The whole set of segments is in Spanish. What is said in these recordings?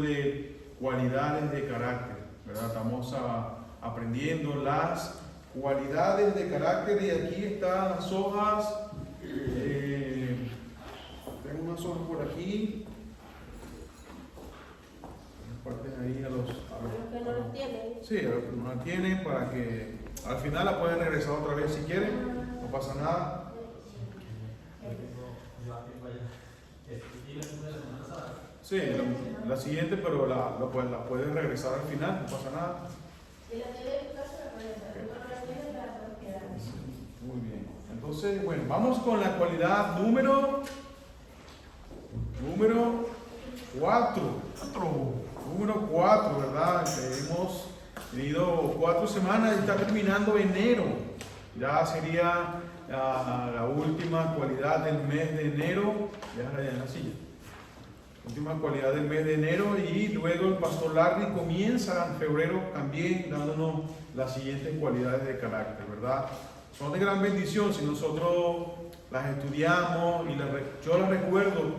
De cualidades de carácter, ¿verdad? Estamos aprendiendo las cualidades de carácter y aquí están las hojas. Tengo unas hojas por aquí. Parten ahí a los que no las tienen. Sí, a los que no las tienen, para que al final la puedan regresar otra vez si quieren, no pasa nada. Sí, la siguiente, pero la pueden regresar al final, no pasa nada. Muy bien. Entonces, bueno, vamos con la cualidad número 4. Número 4, ¿verdad? Hemos tenido 4 semanas y está terminando enero. Ya sería la última cualidad del mes de enero. Ya en la silla. Última cualidad del mes de enero, y luego el pastor Larry comienza en febrero también dándonos las siguientes cualidades de carácter, ¿verdad? Son de gran bendición si nosotros las estudiamos y yo las recuerdo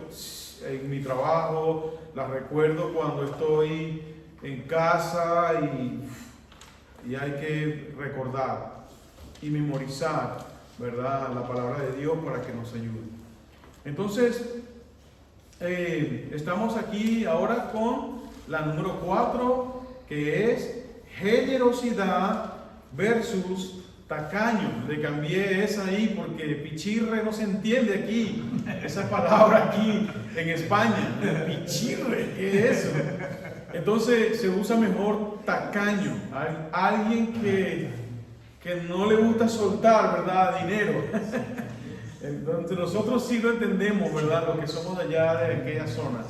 en mi trabajo, las recuerdo cuando estoy en casa y hay que recordar y memorizar, ¿verdad?, la palabra de Dios para que nos ayude. Entonces, estamos aquí ahora con la número 4, que es generosidad versus tacaño. Le cambié esa ahí porque pichirre no se entiende aquí, esa palabra aquí en España. Pichirre, ¿qué es eso? Entonces se usa mejor tacaño, alguien que no le gusta soltar, ¿verdad?, dinero. Entonces nosotros sí lo entendemos, ¿verdad?, los que somos de allá, de aquellas zonas.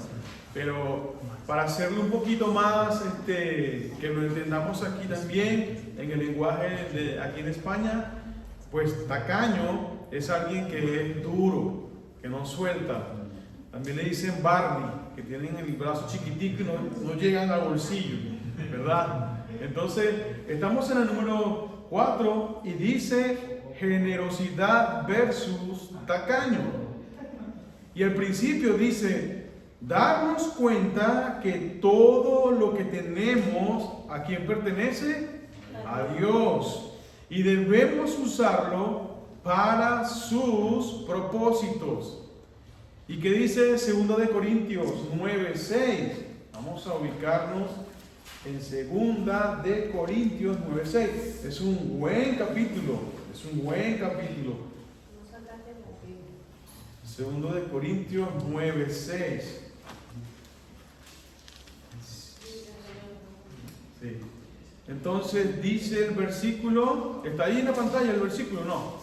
Pero para hacerlo un poquito más, que lo entendamos aquí también, en el lenguaje de aquí en España, pues tacaño es alguien que es duro, que no suelta. También le dicen Barbie, que tienen el brazo chiquitico y no llegan al bolsillo, ¿verdad? Entonces, estamos en el número 4 y dice generosidad versus tacaño. Y al principio dice, darnos cuenta que todo lo que tenemos, ¿a quién pertenece? A Dios. Y debemos usarlo para sus propósitos. ¿Y qué dice 2 de Corintios 9:6? Vamos a ubicarnos en 2 de Corintios 9:6. Es un buen capítulo. Es un buen capítulo. 2 de Corintios 9:6. Sí. Entonces dice el versículo, ¿está ahí en la pantalla el versículo? No.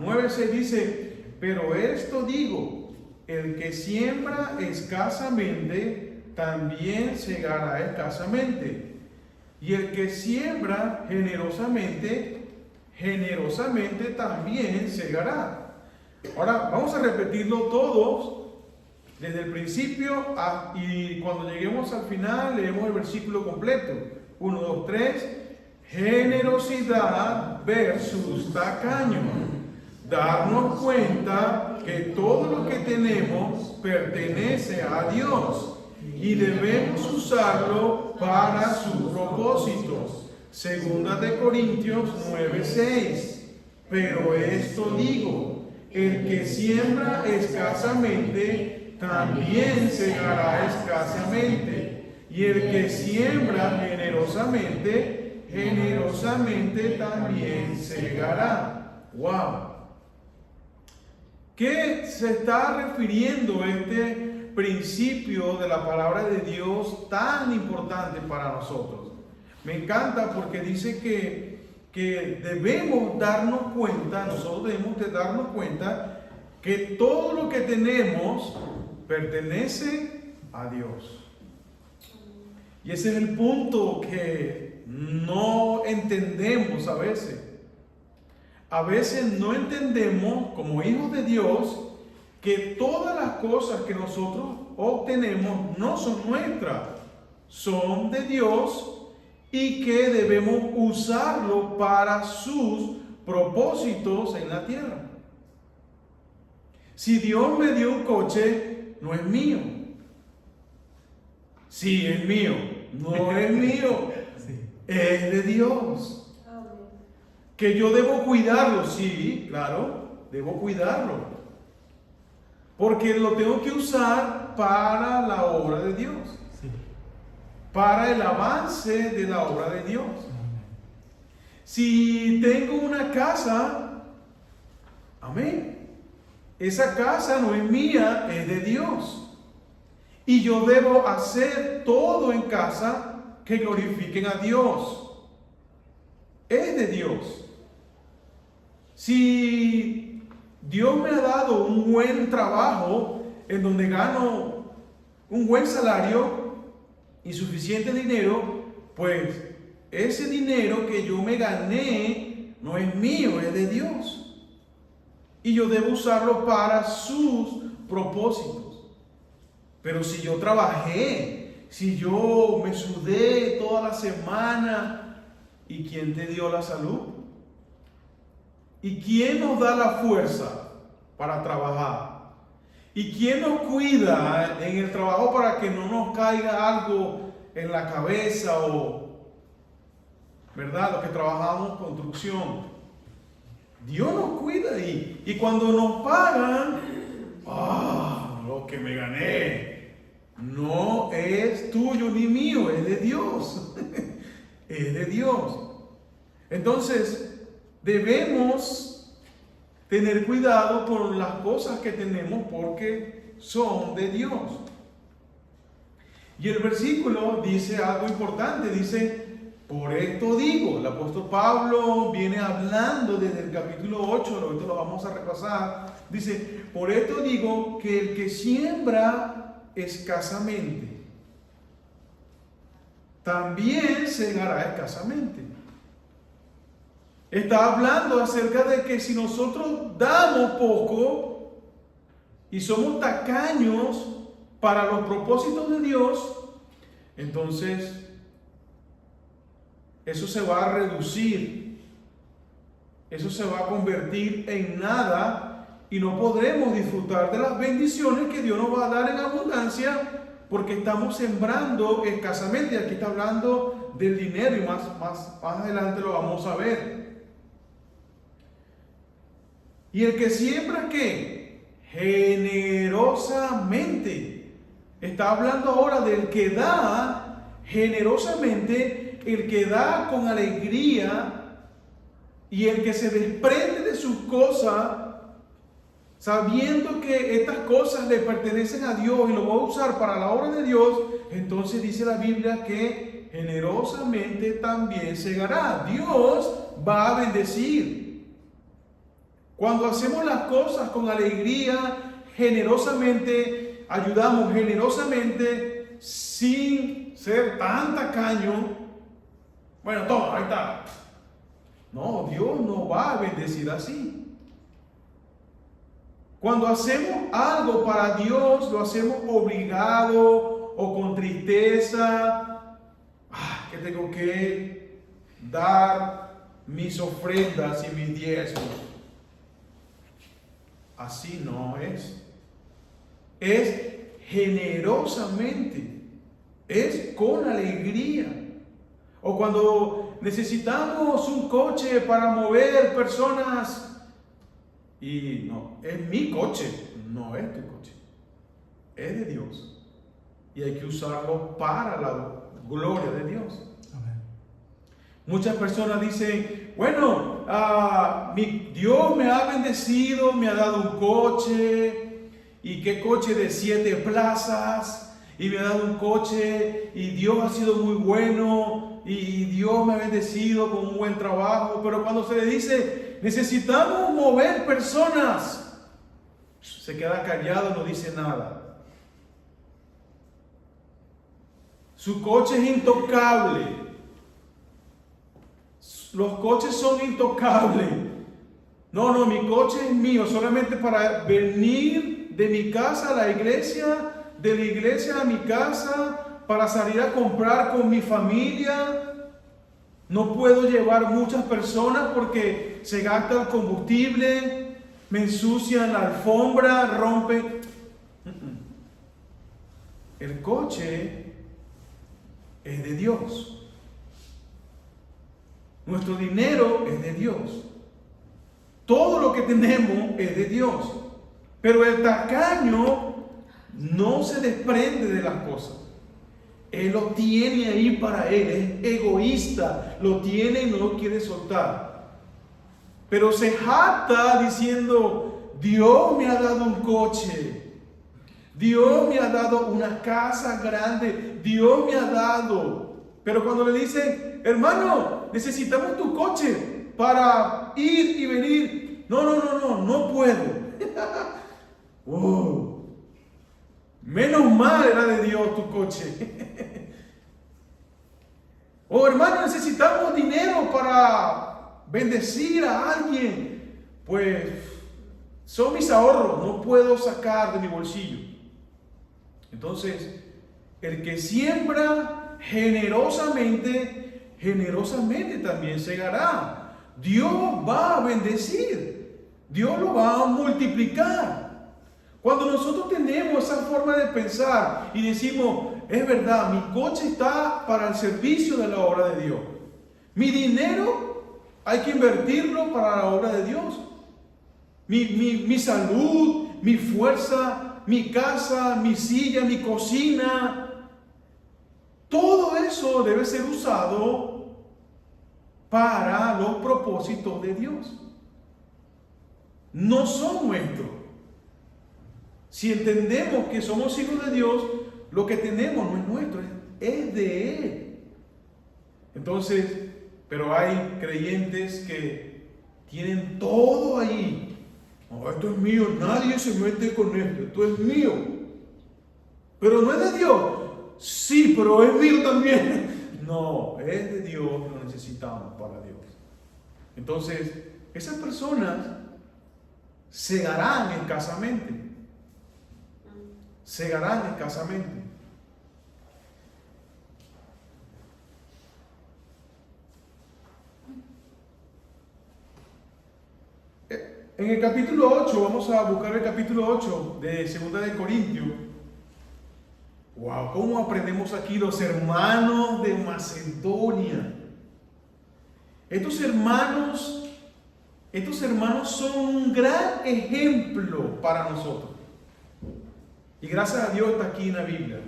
9:6 dice, pero esto digo, el que siembra escasamente, también segará escasamente. Y el que siembra generosamente, generosamente también segará. Ahora vamos a repetirlo todos desde el principio y cuando lleguemos al final leemos el versículo completo. 1, 2, 3. Generosidad versus tacaño. Darnos cuenta que todo lo que tenemos pertenece a Dios y debemos usarlo para sus propósitos. 2 de Corintios 9:6. Pero esto digo, el que siembra escasamente, también segará escasamente. Y el que siembra generosamente, generosamente también segará. ¡Wow! ¿Qué se está refiriendo este principio de la palabra de Dios tan importante para nosotros? Me encanta porque dice que debemos darnos cuenta, nosotros debemos de darnos cuenta que todo lo que tenemos pertenece a Dios. Y ese es el punto que no entendemos a veces. A veces no entendemos como hijos de Dios que todas las cosas que nosotros obtenemos no son nuestras, son de Dios y que debemos usarlo para sus propósitos en la tierra. Si Dios me dio un coche, no es mío. Sí, es mío. No es mío. Sí. Es de Dios. Amén. Que yo debo cuidarlo. Sí, claro. Debo cuidarlo. Porque lo tengo que usar para la obra de Dios. Sí. Para el avance de la obra de Dios. Amén. Si tengo una casa, amén. Esa casa no es mía, es de Dios. Y yo debo hacer todo en casa que glorifiquen a Dios. Es de Dios. Si Dios me ha dado un buen trabajo en donde gano un buen salario y suficiente dinero, pues ese dinero que yo me gané no es mío, es de Dios. Y yo debo usarlo para sus propósitos. Pero si yo trabajé, si yo me sudé toda la semana, ¿y quién te dio la salud? ¿Y quién nos da la fuerza para trabajar? ¿Y quién nos cuida en el trabajo para que no nos caiga algo en la cabeza o, ¿verdad? Los que trabajamos construcción. Dios nos cuida ahí. Y cuando nos pagan, lo que me gané no es tuyo ni mío, es de Dios. Es de Dios. Entonces, debemos tener cuidado con las cosas que tenemos porque son de Dios. Y el versículo dice algo importante, dice: por esto digo. El apóstol Pablo viene hablando desde el capítulo 8, ahorita lo vamos a repasar. Dice: por esto digo que el que siembra escasamente, también segará escasamente. Está hablando acerca de que si nosotros damos poco y somos tacaños para los propósitos de Dios, entonces eso se va a reducir, eso se va a convertir en nada y no podremos disfrutar de las bendiciones que Dios nos va a dar en abundancia porque estamos sembrando escasamente. Aquí está hablando del dinero y más adelante lo vamos a ver. Y el que siembra, ¿qué? Generosamente. Está hablando ahora del que da generosamente, el que da con alegría y el que se desprende de sus cosas, sabiendo que estas cosas le pertenecen a Dios y lo va a usar para la obra de Dios. Entonces dice la Biblia que generosamente también segará. Dios va a bendecir. Cuando hacemos las cosas con alegría, generosamente, ayudamos generosamente, sin ser tan tacaño. Bueno, toma, ahí está. No, Dios no va a bendecir así. Cuando hacemos algo para Dios, lo hacemos obligado o con tristeza. Que tengo que dar mis ofrendas y mis diezmos. Así no es. Es generosamente. Es con alegría. O cuando necesitamos un coche para mover personas y no, es mi coche, no es tu coche. Es de Dios. Y hay que usarlo para la gloria de Dios. Amén. Muchas personas dicen: bueno, Dios me ha bendecido, me ha dado un coche, y qué coche de 7 plazas, y me ha dado un coche, y Dios ha sido muy bueno, y Dios me ha bendecido con un buen trabajo. Pero cuando se le dice: necesitamos mover personas, se queda callado, no dice nada. Su coche es intocable. Los coches son intocables. No, mi coche es mío, solamente para venir de mi casa a la iglesia, de la iglesia a mi casa, para salir a comprar con mi familia. No puedo llevar muchas personas porque se gasta el combustible, me ensucian la alfombra, rompen. El coche es de Dios. Nuestro dinero es de Dios. Todo lo que tenemos es de Dios. Pero el tacaño no se desprende de las cosas. Él lo tiene ahí para él. Es egoísta. Lo tiene y no lo quiere soltar. Pero se jacta diciendo: Dios me ha dado un coche. Dios me ha dado una casa grande. Dios me ha dado. Pero cuando le dicen: hermano, necesitamos tu coche para ir y venir. No puedo. Oh, menos mal era de Dios tu coche. Oh, hermano, necesitamos dinero para bendecir a alguien. Pues son mis ahorros, no puedo sacar de mi bolsillo. Entonces, el que siembra generosamente, generosamente también segará. Dios va a bendecir, Dios lo va a multiplicar. Cuando nosotros tenemos esa forma de pensar y decimos: es verdad, mi coche está para el servicio de la obra de Dios, mi dinero hay que invertirlo para la obra de Dios, mi salud, mi fuerza, mi casa, mi silla, mi cocina, todo eso debe ser usado para los propósitos de Dios. No son nuestros. Si entendemos que somos hijos de Dios, lo que tenemos no es nuestro, es de Él. Entonces, pero hay creyentes que tienen todo ahí. Oh, esto es mío, nadie se mete con esto es mío. Pero no es de Dios. Sí, pero es mío también. No, es de Dios y lo necesitamos para Dios. Entonces, esas personas segarán escasamente. Segarán escasamente. En el capítulo 8, vamos a buscar el capítulo 8 de 2 de Corintios. Wow, ¿cómo aprendemos aquí los hermanos de Macedonia? Estos hermanos son un gran ejemplo para nosotros. Y gracias a Dios está aquí en la Biblia.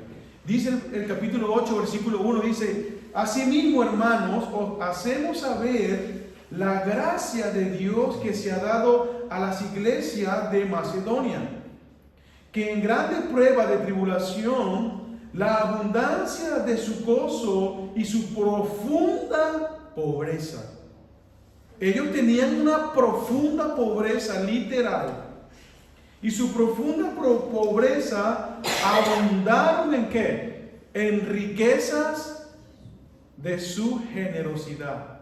Dice el capítulo 8, versículo 1, dice: asimismo, hermanos, os hacemos saber la gracia de Dios que se ha dado a las iglesias de Macedonia, que en grandes pruebas de tribulación, la abundancia de su gozo y su profunda pobreza. Ellos tenían una profunda pobreza literal. Y su profunda pobreza abundaron ¿en qué? En riquezas de su generosidad.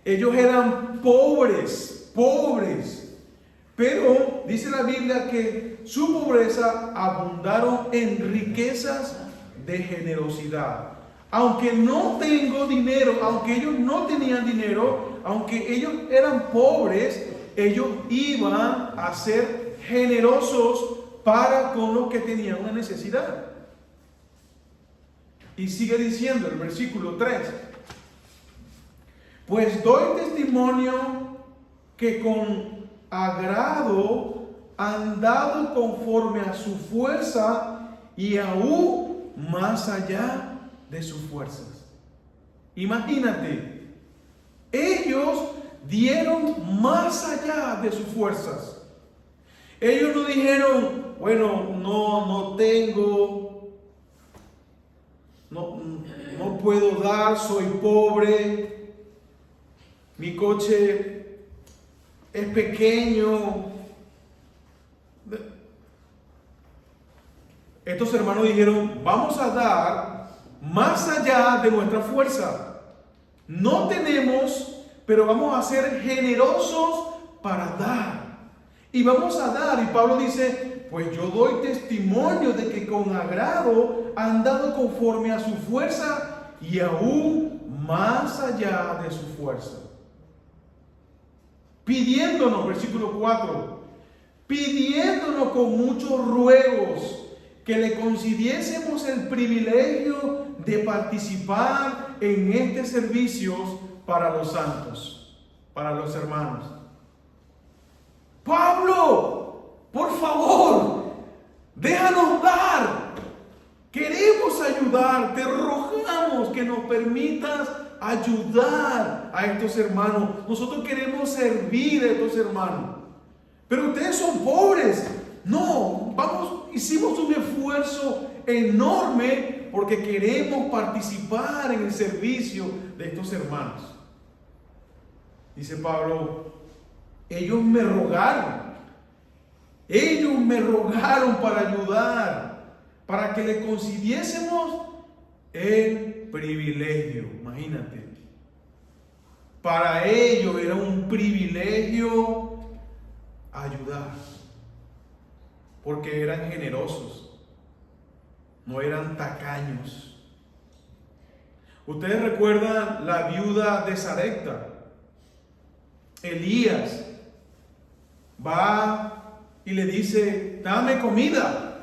Ellos eran pobres, pero dice la Biblia que su pobreza abundaron en riquezas de generosidad. Aunque no tengo dinero, aunque ellos no tenían dinero, aunque ellos eran pobres, ellos iban a ser generosos para con los que tenían una necesidad. Y sigue diciendo el versículo 3: pues doy testimonio que con agrado han dado conforme a su fuerza y aún más allá de sus fuerzas. Imagínate, ellos dieron más allá de sus fuerzas. Ellos no dijeron: bueno, no tengo, no puedo dar, soy pobre, mi coche es pequeño. Estos hermanos dijeron: vamos a dar más allá de nuestra fuerza. No tenemos, pero vamos a ser generosos para dar. Y vamos a dar. Y Pablo dice: pues yo doy testimonio de que con agrado han dado conforme a su fuerza y aún más allá de su fuerza. Pidiéndonos, versículo 4, pidiéndonos con muchos ruegos que le concediésemos el privilegio de participar en este servicio para los santos, para los hermanos. Pablo, por favor, déjanos dar. Queremos ayudar, te rogamos que nos permitas ayudar a estos hermanos. Nosotros queremos servir a estos hermanos. Pero ustedes son pobres. No, hicimos un esfuerzo enorme porque queremos participar en el servicio de estos hermanos. Dice Pablo, ellos me rogaron para ayudar, para que le concediésemos el privilegio. Imagínate, para ellos era un privilegio ayudar, porque eran generosos, no eran tacaños. Ustedes recuerdan la viuda de Sarepta. Elías va y le dice, dame comida.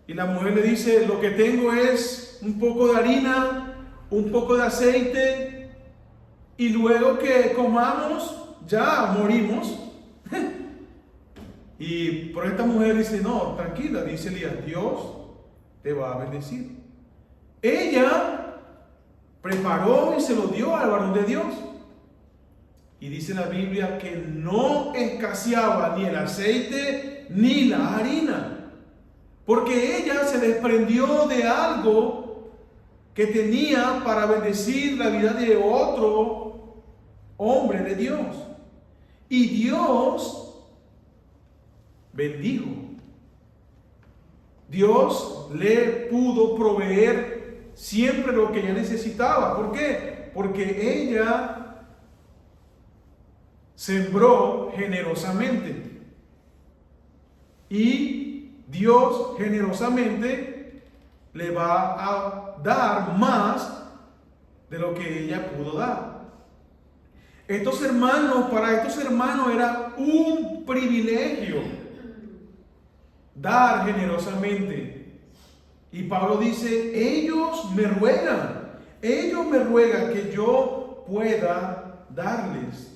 Y la mujer le dice, lo que tengo es un poco de harina, un poco de aceite, y luego que comamos, ya morimos. Pero esta mujer dice, no, tranquila, dice Elías, Dios te va a bendecir. Ella preparó y se lo dio al varón de Dios. Y dice la Biblia que no escaseaba ni el aceite ni la harina, porque ella se desprendió de algo que tenía para bendecir la vida de otro hombre de Dios. Y Dios bendijo. Dios le pudo proveer siempre lo que ella necesitaba. ¿Por qué? Porque ella sembró generosamente. Y Dios generosamente le va a dar más de lo que ella pudo dar. Para estos hermanos era un privilegio dar generosamente. Y Pablo dice, ellos me ruegan que yo pueda darles.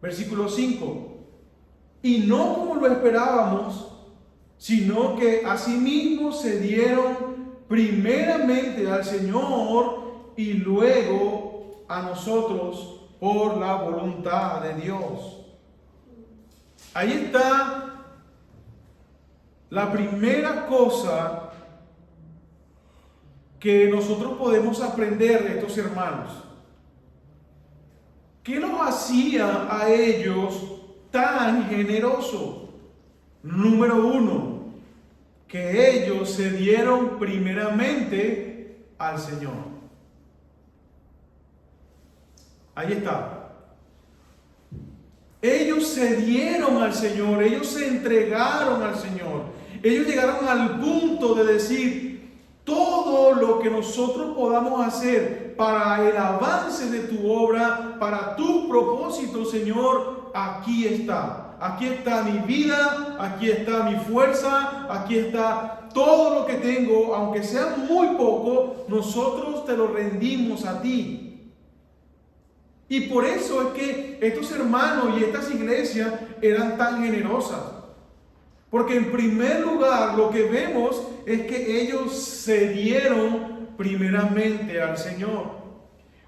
Versículo 5. Y no como lo esperábamos, sino que asimismo se dieron primeramente al Señor y luego a nosotros por la voluntad de Dios. Ahí está la primera cosa que nosotros podemos aprender de estos hermanos. ¿Qué los hacía a ellos tan generosos? Número 1, que ellos se dieron primeramente al Señor. Ahí está. Ellos se dieron al Señor, ellos se entregaron al Señor. Ellos llegaron al punto de decir, todo lo que nosotros podamos hacer para el avance de tu obra, para tu propósito, Señor, aquí está. Aquí está mi vida, aquí está mi fuerza, aquí está todo lo que tengo, aunque sea muy poco, nosotros te lo rendimos a ti. Y por eso es que estos hermanos y estas iglesias eran tan generosas. Porque en primer lugar lo que vemos es que ellos se dieron primeramente al Señor.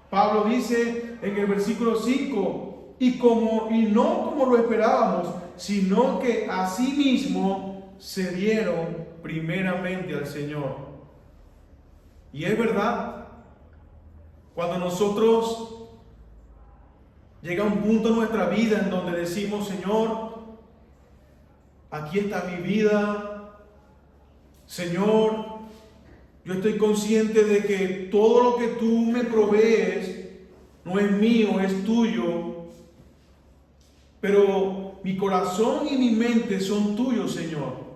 Pablo dice en el versículo 5, y no como lo esperábamos, sino que asimismo se dieron primeramente al Señor. Y es verdad, cuando nosotros llega un punto en nuestra vida en donde decimos, Señor, aquí está mi vida, Señor, yo estoy consciente de que todo lo que tú me provees no es mío, es tuyo, pero mi corazón y mi mente son tuyos, Señor.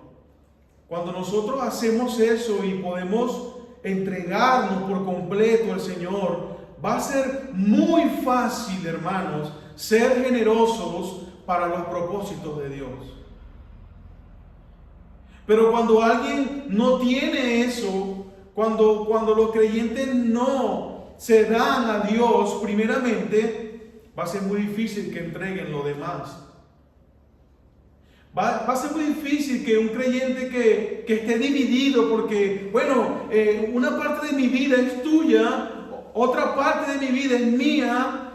Cuando nosotros hacemos eso y podemos entregarnos por completo al Señor, va a ser muy fácil, hermanos, ser generosos para los propósitos de Dios. Pero cuando alguien no tiene eso, cuando los creyentes no se dan a Dios primeramente, va a ser muy difícil que entreguen lo demás. Va a ser muy difícil que un creyente que esté dividido porque, bueno, una parte de mi vida es tuya, otra parte de mi vida es mía,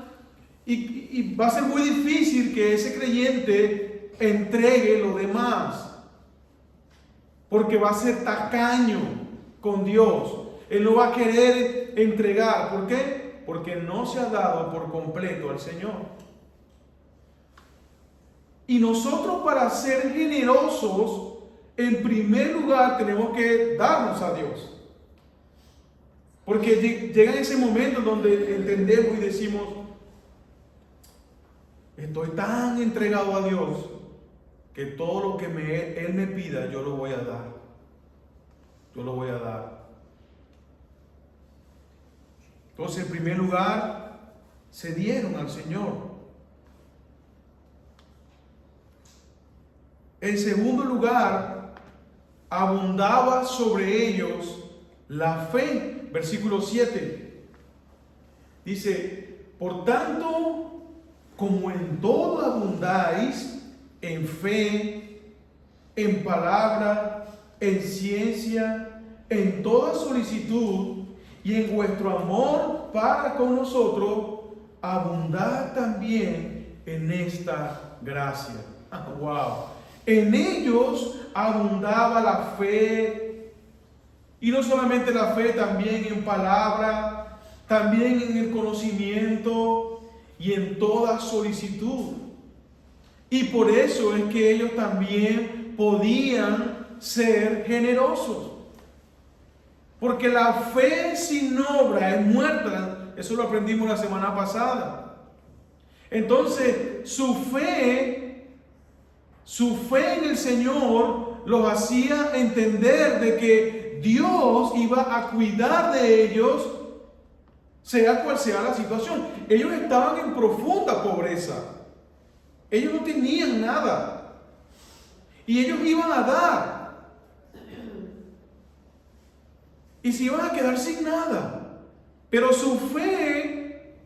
y va a ser muy difícil que ese creyente entregue lo demás, porque va a ser tacaño con Dios. Él no va a querer entregar. ¿Por qué? Porque no se ha dado por completo al Señor. Y nosotros, para ser generosos, en primer lugar tenemos que darnos a Dios. Porque llega ese momento donde entendemos y decimos, estoy tan entregado a Dios que todo lo que Él me pida, yo lo voy a dar. Yo lo voy a dar. Entonces, en primer lugar, se dieron al Señor. En segundo lugar, abundaba sobre ellos la fe. Versículo 7. Dice, por tanto, como en todo abundáis, en fe, en palabra, en ciencia, en toda solicitud, y en vuestro amor para con nosotros, abundad también en esta gracia. ¡Wow! En ellos abundaba la fe, y no solamente la fe, también en palabra, también en el conocimiento y en toda solicitud. Y por eso es que ellos también podían ser generosos. Porque la fe sin obra es muerta. Eso lo aprendimos la semana pasada. Entonces, su fe en el Señor los hacía entender de que Dios iba a cuidar de ellos, sea cual sea la situación. Ellos estaban en profunda pobreza. Ellos no tenían nada. Y ellos iban a dar. Y se iban a quedar sin nada. Pero su fe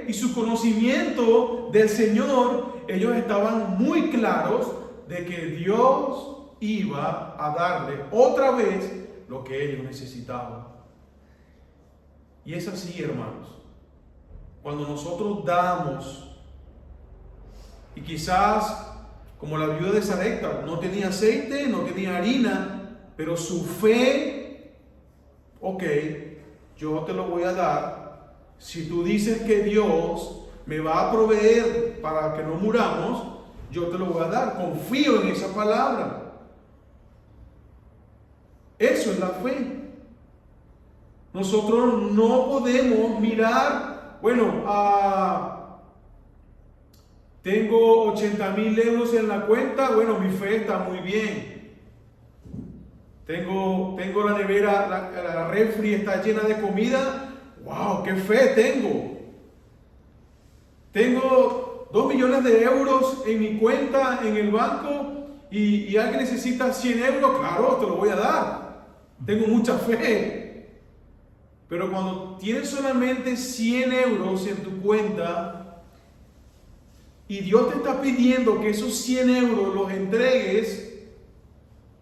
y su conocimiento del Señor, ellos estaban muy claros de que Dios iba a darle otra vez lo que ellos necesitaban. Y es así, hermanos. Cuando nosotros damos, y quizás como la viuda de Sarepta, no tenía aceite, no tenía harina, pero su fe, ok, yo te lo voy a dar. Si tú dices que Dios me va a proveer para que no muramos, yo te lo voy a dar. Confío en esa palabra. Eso es la fe. Nosotros no podemos mirar, bueno, tengo 80,000 euros en la cuenta, bueno, mi fe está muy bien. Tengo la nevera, la refri está llena de comida. ¡Wow! ¡Qué fe tengo! Tengo 2 millones de euros en mi cuenta en el banco y alguien necesita 100 euros. Claro, te lo voy a dar. Tengo mucha fe. Pero cuando tienes solamente 100 euros en tu cuenta y Dios te está pidiendo que esos 100 euros los entregues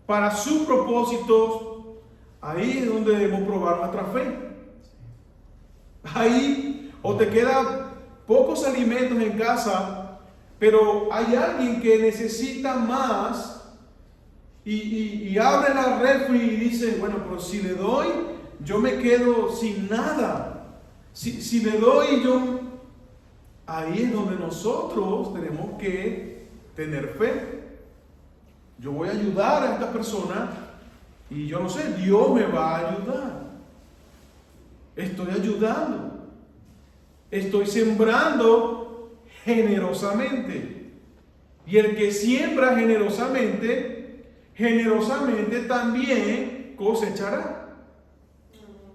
para sus propósitos, ahí es donde debemos probar nuestra fe. Ahí, o te quedan pocos alimentos en casa, pero hay alguien que necesita más y abre la refri y dice, bueno, pero si le doy, yo me quedo sin nada. Si le doy, ahí es donde nosotros tenemos que tener fe. Yo voy a ayudar a esta persona y yo no sé, Dios me va a ayudar. Estoy ayudando. Estoy sembrando generosamente. Y el que siembra generosamente también cosechará.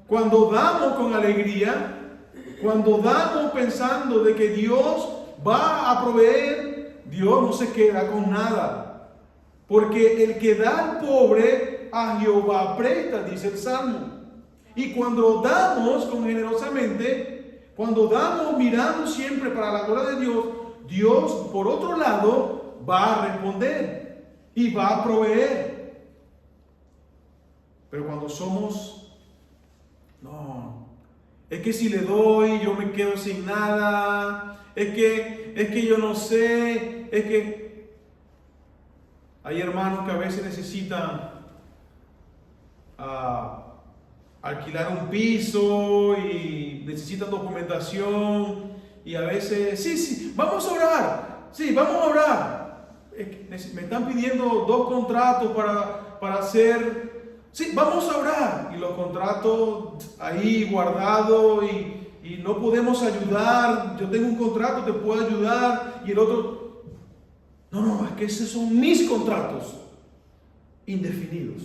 Cuando damos con alegría, cuando damos pensando de que Dios va a proveer, Dios no se queda con nada. Porque el que da al pobre a Jehová presta, dice el Salmo. Y cuando damos con generosamente, cuando damos mirando siempre para la gloria de Dios, Dios por otro lado va a responder y va a proveer. Pero cuando somos, no, es que si le doy yo me quedo sin nada, es que yo no sé, es que hay hermanos que a veces necesitan alquilar un piso y necesitan documentación y a veces, sí, vamos a orar, sí, vamos a orar. Me están pidiendo 2 contratos para hacer, sí, vamos a orar. Y los contratos ahí guardados y no podemos ayudar. Yo tengo un contrato, te puedo ayudar. Y el otro, no, es que esos son mis contratos indefinidos.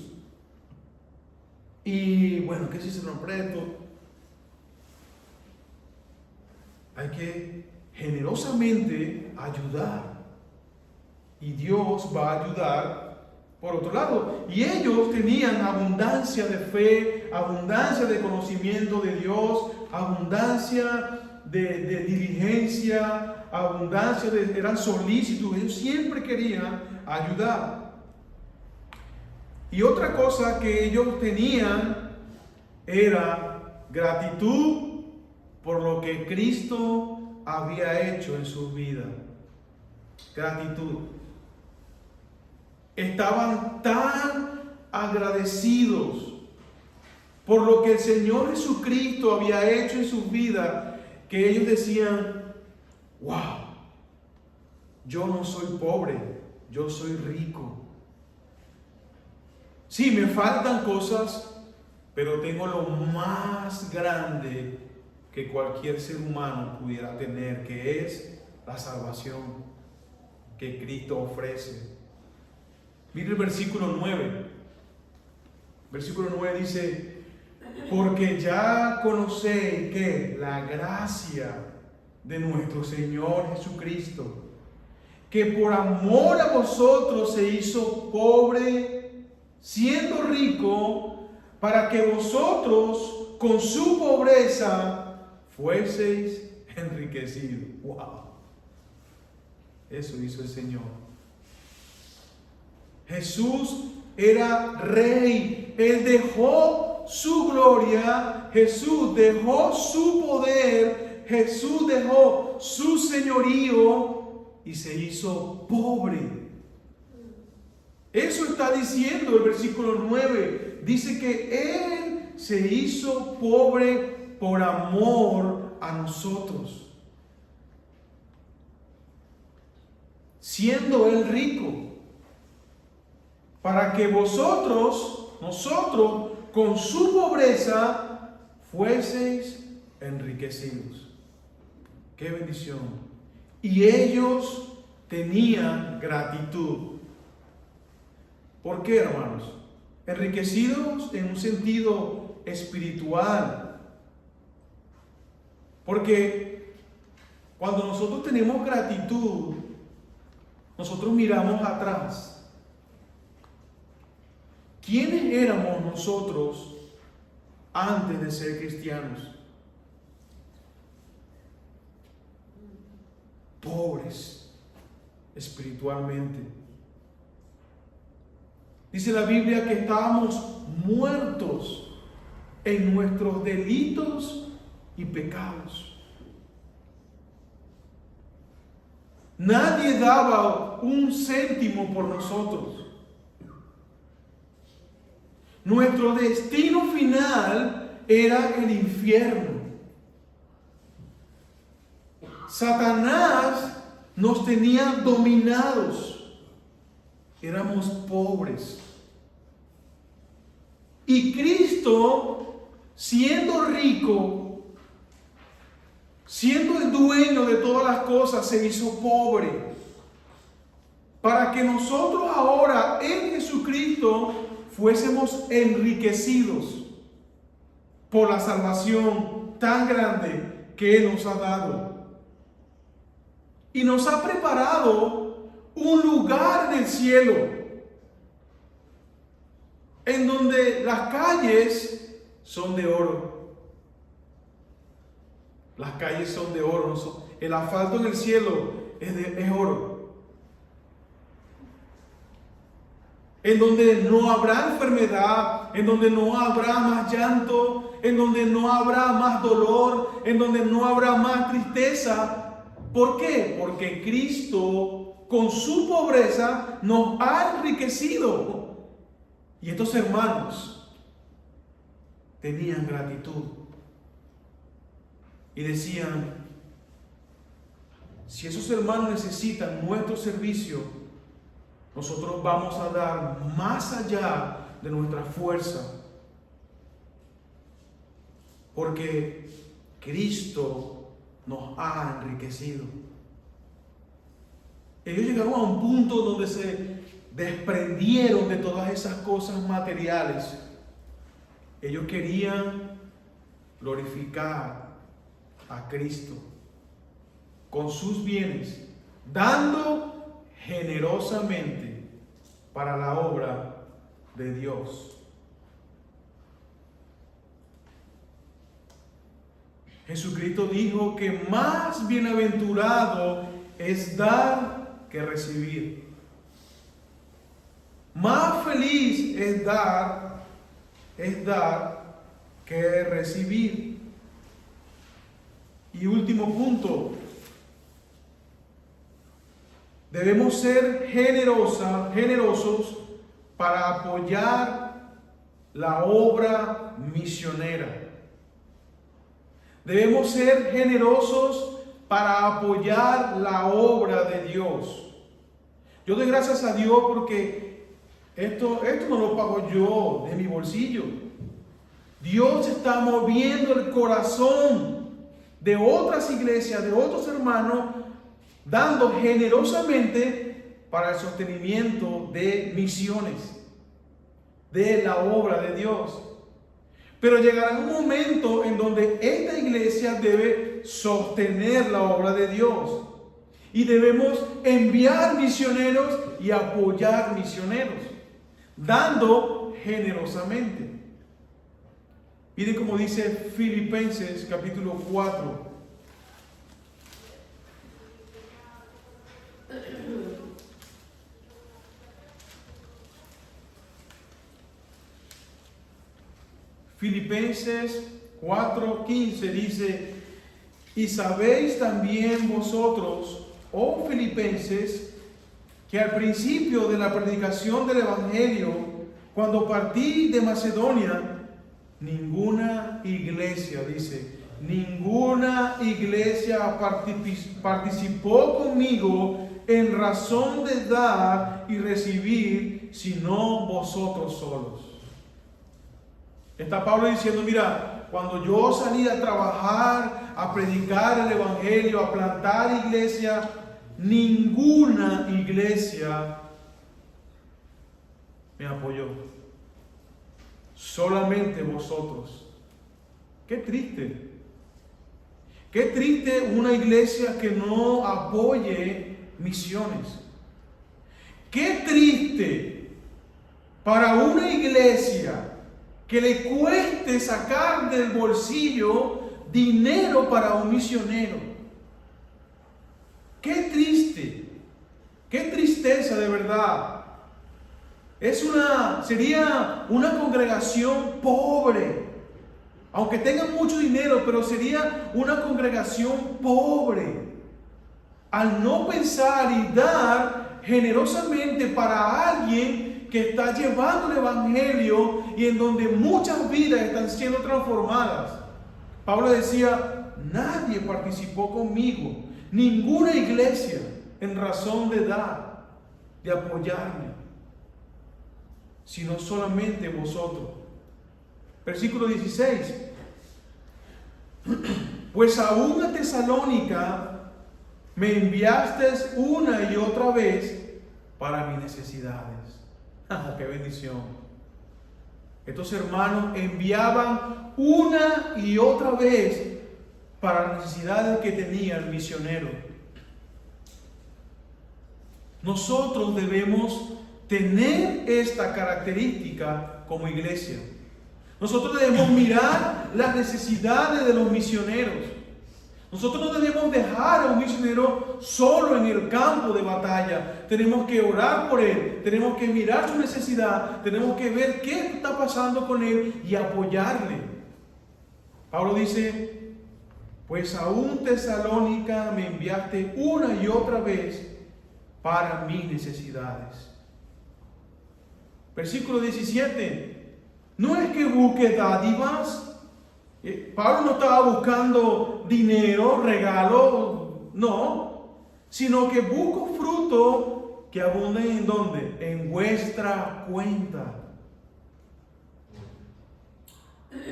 Y bueno, ¿qué si se lo presto? Hay que generosamente ayudar. Y Dios va a ayudar por otro lado. Y ellos tenían abundancia de fe, abundancia de conocimiento de Dios, abundancia de diligencia, eran solícitos. Ellos siempre querían ayudar. Y otra cosa que ellos tenían era gratitud por lo que Cristo había hecho en su vida. Gratitud. Estaban tan agradecidos por lo que el Señor Jesucristo había hecho en su vida que ellos decían, wow, yo no soy pobre, yo soy rico. Sí, me faltan cosas, pero tengo lo más grande que cualquier ser humano pudiera tener, que es la salvación que Cristo ofrece. Mire el versículo 9. Versículo 9 dice, porque ya conocéis que la gracia de nuestro Señor Jesucristo, que por amor a vosotros se hizo pobre, siendo rico, para que vosotros con su pobreza fueseis enriquecidos. ¡Wow! Eso hizo el Señor. Jesús era rey. Él dejó su gloria. Jesús dejó su poder. Jesús dejó su señorío y se hizo pobre. Eso está diciendo el versículo 9. Dice que Él se hizo pobre por amor a nosotros. Siendo Él rico. Para que nosotros, con su pobreza, fueseis enriquecidos. ¡Qué bendición! Y ellos tenían gratitud. ¿Por qué, hermanos? Enriquecidos en un sentido espiritual. Porque cuando nosotros tenemos gratitud, nosotros miramos atrás. ¿Quiénes éramos nosotros antes de ser cristianos? Pobres espiritualmente. Dice la Biblia que estábamos muertos en nuestros delitos y pecados. Nadie daba un céntimo por nosotros. Nuestro destino final era el infierno. Satanás nos tenía dominados. Éramos pobres. Y Cristo, siendo rico, siendo el dueño de todas las cosas, se hizo pobre. Para que nosotros ahora en Jesucristo fuésemos enriquecidos por la salvación tan grande que Él nos ha dado. Y nos ha preparado un lugar en el cielo. en donde las calles son de oro. Las calles son de oro. El asfalto en el cielo es oro. En donde no habrá enfermedad, en donde no habrá más llanto, en donde no habrá más dolor, en donde no habrá más tristeza. ¿Por qué? Porque Cristo, con su pobreza, nos ha enriquecido. Y estos hermanos tenían gratitud y decían: si esos hermanos necesitan nuestro servicio, nosotros vamos a dar más allá de nuestra fuerza, porque Cristo nos ha enriquecido. Ellos llegaron a un punto donde se desprendieron de todas esas cosas materiales. Ellos querían glorificar a Cristo con sus bienes, dando generosamente para la obra de Dios. Jesucristo dijo que más bienaventurado es dar que recibir. Más feliz es dar que recibir. Y último punto, debemos ser generosos para apoyar la obra misionera. Debemos ser generosos para apoyar la obra de Dios. Yo doy gracias a Dios porque esto no lo pago yo de mi bolsillo. Dios está moviendo el corazón de otras iglesias, de otros hermanos, dando generosamente para el sostenimiento de misiones, de la obra de Dios. Pero llegará un momento en donde esta iglesia debe sostener la obra de Dios. Y debemos enviar misioneros y apoyar misioneros, dando generosamente. Miren cómo dice Filipenses capítulo 4. Filipenses 4:15 dice: y sabéis también vosotros, oh Filipenses, que al principio de la predicación del Evangelio, cuando partí de Macedonia, ninguna iglesia participó conmigo en razón de dar y recibir, sino vosotros solos. Está Pablo diciendo: mira, cuando yo salí a trabajar, a predicar el Evangelio, a plantar iglesia, ninguna iglesia me apoyó. Solamente vosotros. Qué triste. Qué triste una iglesia que no apoye misiones. Qué triste para una iglesia que le cueste sacar del bolsillo dinero para un misionero. Qué triste, qué tristeza de verdad. Sería una congregación pobre, aunque tengan mucho dinero, pero sería una congregación pobre al no pensar y dar generosamente para alguien que está llevando el Evangelio y en donde muchas vidas están siendo transformadas. Pablo decía: nadie participó conmigo, ninguna iglesia, en razón de dar, de apoyarme, sino solamente vosotros. Versículo 16. Pues aún a Tesalónica me enviasteis una y otra vez para mis necesidades. ¡Qué bendición! Estos hermanos enviaban una y otra vez para las necesidades que tenía el misionero. Nosotros debemos tener esta característica como iglesia. Nosotros debemos mirar las necesidades de los misioneros. Nosotros no debemos dejar a un misionero solo en el campo de batalla. Tenemos que orar por él, tenemos que mirar su necesidad, tenemos que ver qué está pasando con él y apoyarle. Pablo dice, pues aún Tesalónica me enviaste una y otra vez para mis necesidades. Versículo 17, no es que busque dádivas. Pablo no estaba buscando dinero, regalo, no, sino que busco fruto que abunde en ¿dónde? En vuestra cuenta.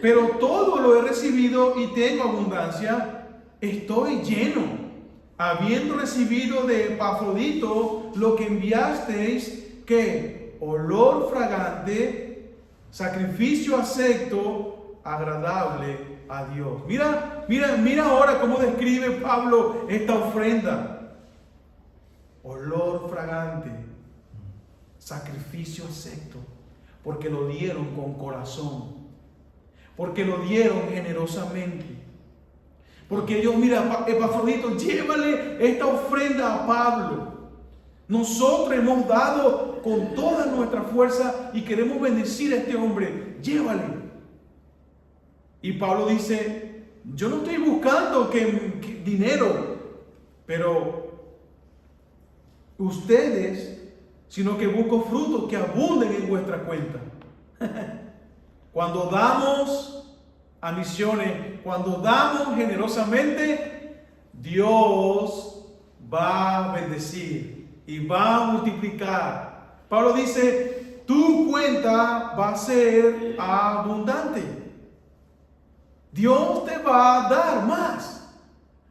Pero todo lo he recibido y tengo abundancia, estoy lleno, habiendo recibido de Epafrodito lo que enviasteis, que olor fragante, sacrificio acepto, agradable a Dios. Mira ahora cómo describe Pablo esta ofrenda. Olor fragante, sacrificio acepto, porque lo dieron con corazón, porque lo dieron generosamente, porque ellos, mira, Epafrodito, llévale esta ofrenda a Pablo. Nosotros hemos dado con toda nuestra fuerza y queremos bendecir a este hombre, llévale. Y Pablo dice, yo no estoy buscando que dinero, pero ustedes, sino que busco frutos que abunden en vuestra cuenta. Cuando damos a misiones, cuando damos generosamente, Dios va a bendecir y va a multiplicar. Pablo dice, tu cuenta va a ser abundante. Dios te va a dar más.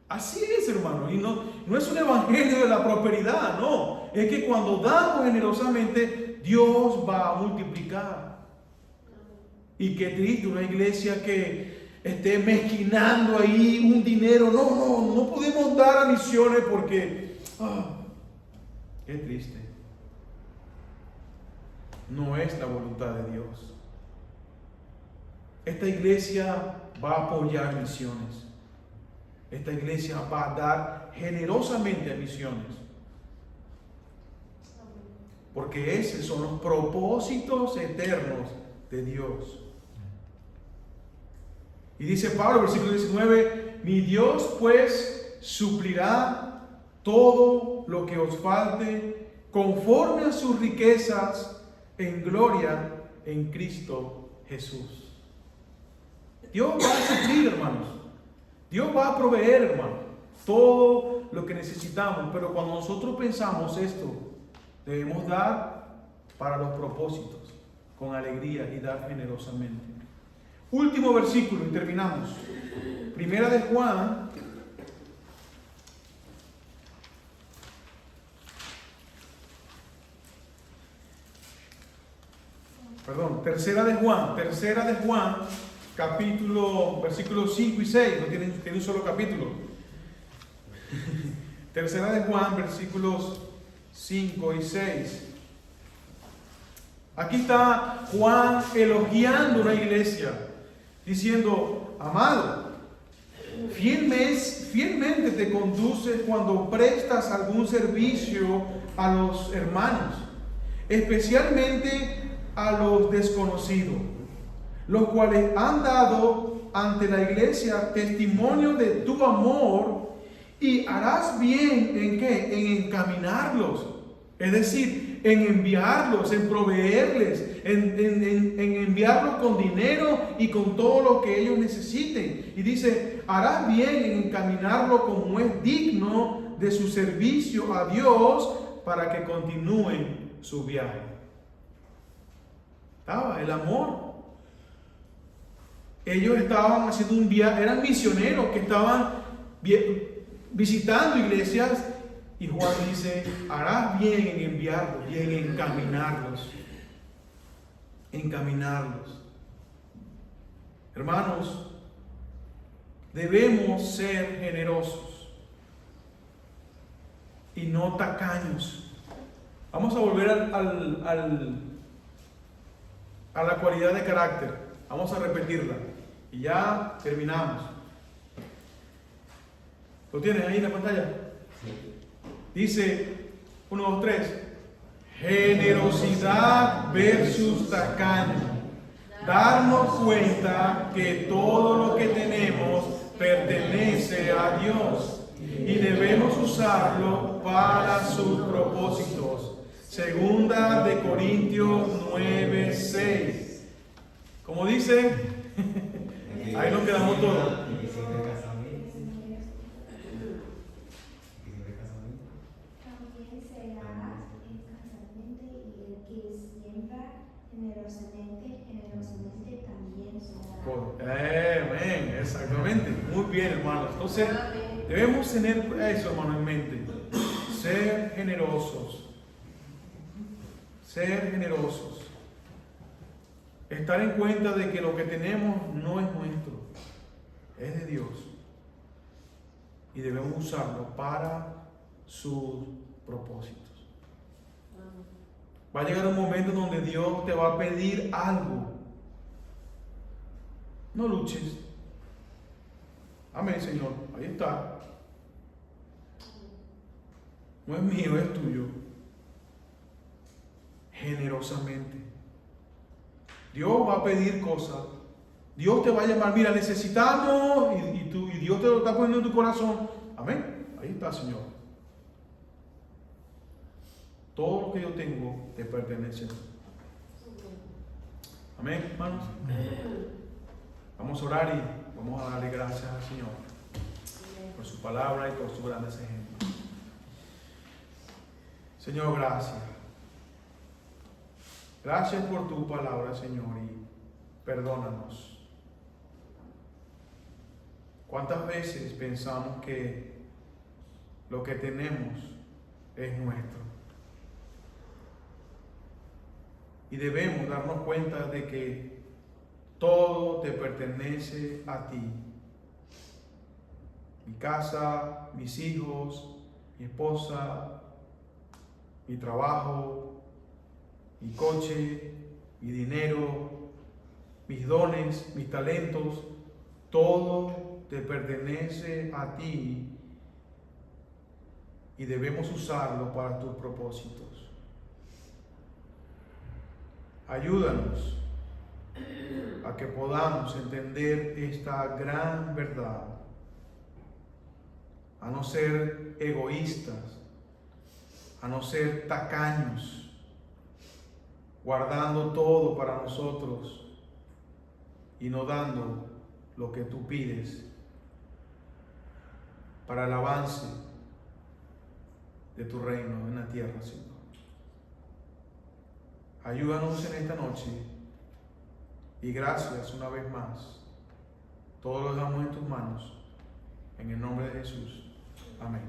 Así es, hermano. Y no es un evangelio de la prosperidad, no. Es que cuando damos generosamente, Dios va a multiplicar. Y qué triste una iglesia que esté mezquinando ahí un dinero. No podemos dar a misiones porque... qué triste. No es la voluntad de Dios. Esta iglesia va a apoyar misiones. Esta iglesia va a dar generosamente a misiones. Porque esos son los propósitos eternos de Dios. Y dice Pablo, versículo 19, mi Dios pues suplirá todo lo que os falte conforme a sus riquezas en gloria en Cristo Jesús. Dios va a suplir, hermanos. Dios va a proveer, hermanos, todo lo que necesitamos. Pero cuando nosotros pensamos esto, debemos dar para los propósitos, con alegría y dar generosamente. Último versículo y terminamos. Primera de Juan. Tercera de Juan, capítulo, versículos 5 y 6, no tiene un solo capítulo. Tercera de Juan, versículos 5 y 6. Aquí está Juan elogiando una iglesia, diciendo, amado, fielmente te conduces cuando prestas algún servicio a los hermanos, especialmente a los desconocidos, los cuales han dado ante la iglesia testimonio de tu amor, y harás bien ¿en qué? En encaminarlos, es decir, en enviarlos, en proveerles, en enviarlos con dinero y con todo lo que ellos necesiten. Y dice, harás bien en encaminarlo como es digno de su servicio a Dios para que continúen su viaje. Estaba el amor. Ellos estaban haciendo un viaje, eran misioneros que estaban visitando iglesias, y Juan dice, harás bien en enviarlos y en encaminarlos. Hermanos, debemos ser generosos y no tacaños. Vamos a volver a la cualidad de carácter. Vamos a repetirla y ya terminamos. ¿Lo tienes ahí en la pantalla? Dice 1, 2, 3. Generosidad versus tacaño. Darnos cuenta que todo lo que tenemos pertenece a Dios y debemos usarlo para sus propósitos. Segunda de Corintios 9, 6. Como dice, ahí nos quedamos todos. Amén, exactamente. Muy bien, hermanos. Entonces, debemos tener eso, hermano, en mente. Ser generosos. Ser generosos. Estar en cuenta de que lo que tenemos no es nuestro, es de Dios. Y debemos usarlo para sus propósitos. Va a llegar un momento donde Dios te va a pedir algo. No luches. Amén, Señor. Ahí está. No es mío, es tuyo. Generosamente. Dios va a pedir cosas. Dios te va a llamar. Mira, necesitamos. Y Dios te lo está poniendo en tu corazón. Amén. Ahí está, Señor. Todo lo que yo tengo te pertenece. Amén, hermanos. Vamos a orar y vamos a darle gracias al Señor por su palabra y por sus grandes ejemplos. Señor, gracias. Gracias por tu palabra, Señor, y perdónanos. ¿Cuántas veces pensamos que lo que tenemos es nuestro? Y debemos darnos cuenta de que todo te pertenece a ti. Mi casa, mis hijos, mi esposa, mi trabajo, mi coche, mi dinero, mis dones, mis talentos, todo te pertenece a ti y debemos usarlo para tus propósitos. Ayúdanos a que podamos entender esta gran verdad, a no ser egoístas, a no ser tacaños, guardando todo para nosotros y no dando lo que tú pides para el avance de tu reino en la tierra, Señor. Ayúdanos en esta noche y gracias una vez más. Todo lo dejamos en tus manos. En el nombre de Jesús. Amén.